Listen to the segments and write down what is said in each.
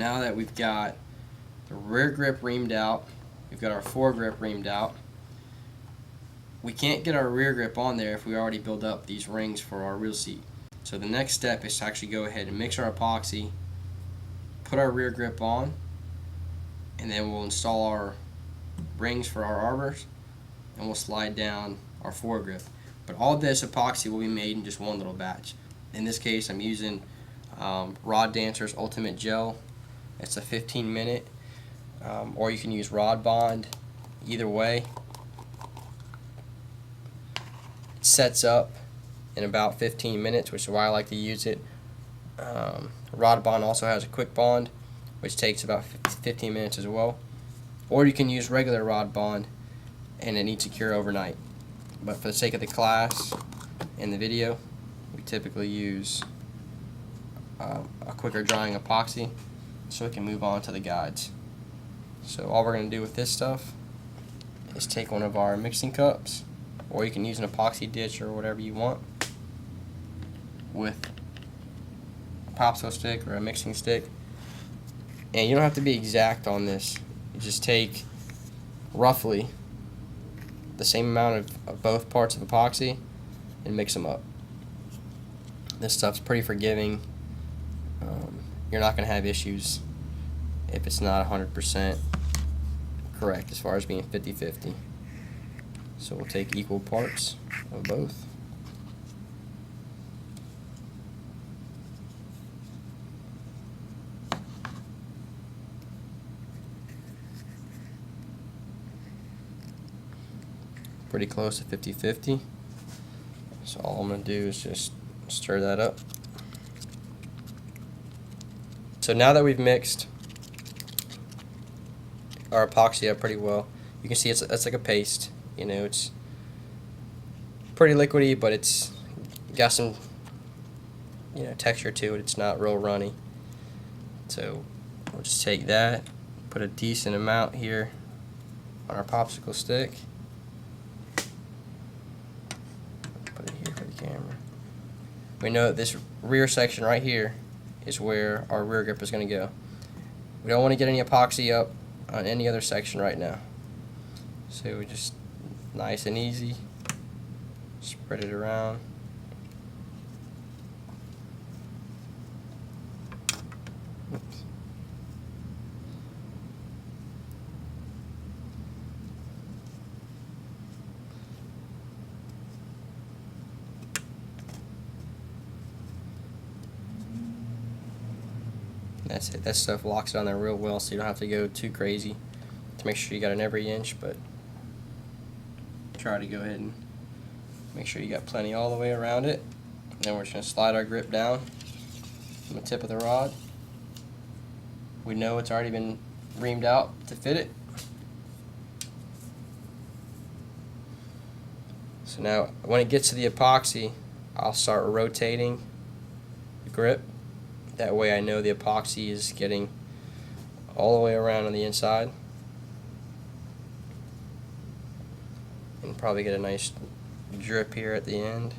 now that we've got the rear grip reamed out, we've got our foregrip reamed out, we can't get our rear grip on there if we already build up these rings for our rear seat. So the next step is to actually go ahead and mix our epoxy, put our rear grip on, and then we'll install our rings for our arbors, and we'll slide down our foregrip. But all this epoxy will be made in just one little batch. In this case, I'm using Rod Dancer's Ultimate Gel. It's a 15-minute, or you can use Rod Bond. Either way, it sets up in about 15 minutes, which is why I like to use it. Rod Bond also has a quick bond, which takes about 15 minutes as well. Or you can use regular Rod Bond, and it needs to cure overnight. But for the sake of the class and the video, we typically use a quicker drying epoxy so we can move on to the guides. So all we're going to do with this stuff is take one of our mixing cups, or you can use an epoxy ditch or whatever you want, with a popsicle stick or a mixing stick. And you don't have to be exact on this. You just take roughly the same amount of both parts of epoxy and mix them up. This stuff's pretty forgiving. You're not going to have issues if it's not 100% correct as far as being 50-50. So we'll take equal parts of both. Pretty close to 50-50. So all I'm going to do is just stir that up. So now that we've mixed our epoxy up pretty well, you can see it's like a paste. You know, it's pretty liquidy, but it's got some, you know, texture to it. It's not real runny. So we'll just take that, put a decent amount here on our popsicle stick. Put it here for the camera. We know that this rear section right here is where our rear grip is going to go. We don't want to get any epoxy up on any other section right now. So we just nice and easy spread it around. Oops. That's it. That stuff locks it on there real well, so you don't have to go too crazy to make sure you got an every inch, but try to go ahead and make sure you got plenty all the way around it. And then we're just going to slide our grip down from the tip of the rod. We know it's already been reamed out to fit it. So now when it gets to the epoxy, I'll start rotating the grip. That way I know the epoxy is getting all the way around on the inside. And probably get a nice drip here at the end.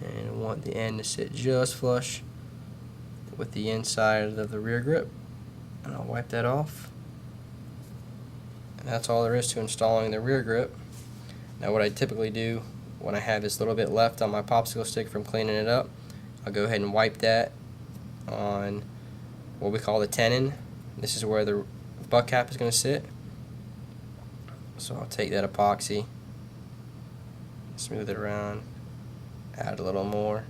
And I want the end to sit just flush with the inside of the rear grip. And I'll wipe that off. And that's all there is to installing the rear grip. Now what I typically do when I have this little bit left on my popsicle stick from cleaning it up, I'll go ahead and wipe that on what we call the tenon. This is where the butt cap is going to sit. So I'll take that epoxy, smooth it around, add a little more.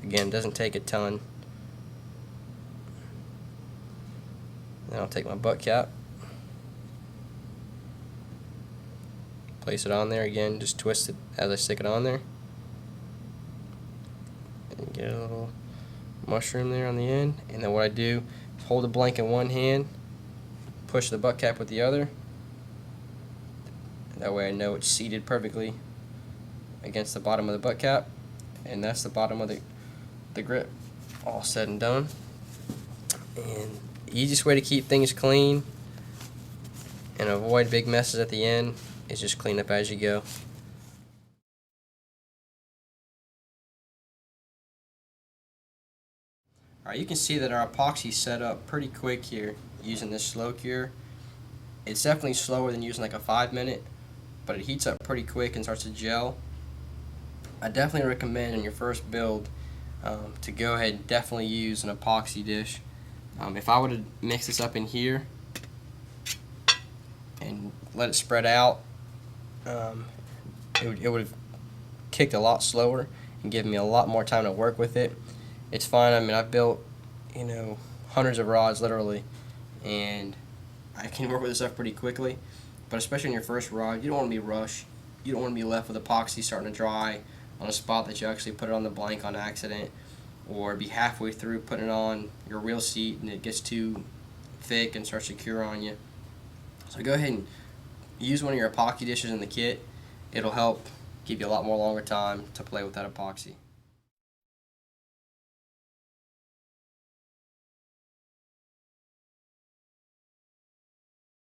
Again, it doesn't take a ton. Then I'll take my butt cap, place it on there again, just twist it as I stick it on there, and get a little mushroom there on the end. And then what I do is hold the blank in one hand, push the butt cap with the other. That way I know it's seated perfectly against the bottom of the butt cap, and that's the bottom of the grip, all said and done. And the easiest way to keep things clean and avoid big messes at the end is just clean up as you go. Alright, you can see that our epoxy set up pretty quick here using this slow cure. It's definitely slower than using like a 5-minute, but it heats up pretty quick and starts to gel. I definitely recommend in your first build to go ahead and definitely use an epoxy dish. If I would have mixed this up in here and let it spread out, it would have kicked a lot slower and given me a lot more time to work with it. It's fine. I mean, I've built, hundreds of rods literally, and I can work with this stuff pretty quickly. But especially in your first rod, you don't want to be rushed. You don't want to be left with epoxy starting to dry on a spot that you actually put it on the blank on accident, or be halfway through putting it on your reel seat and it gets too thick and starts to cure on you. So go ahead and use one of your epoxy dishes in the kit. It'll help give you a lot more longer time to play with that epoxy.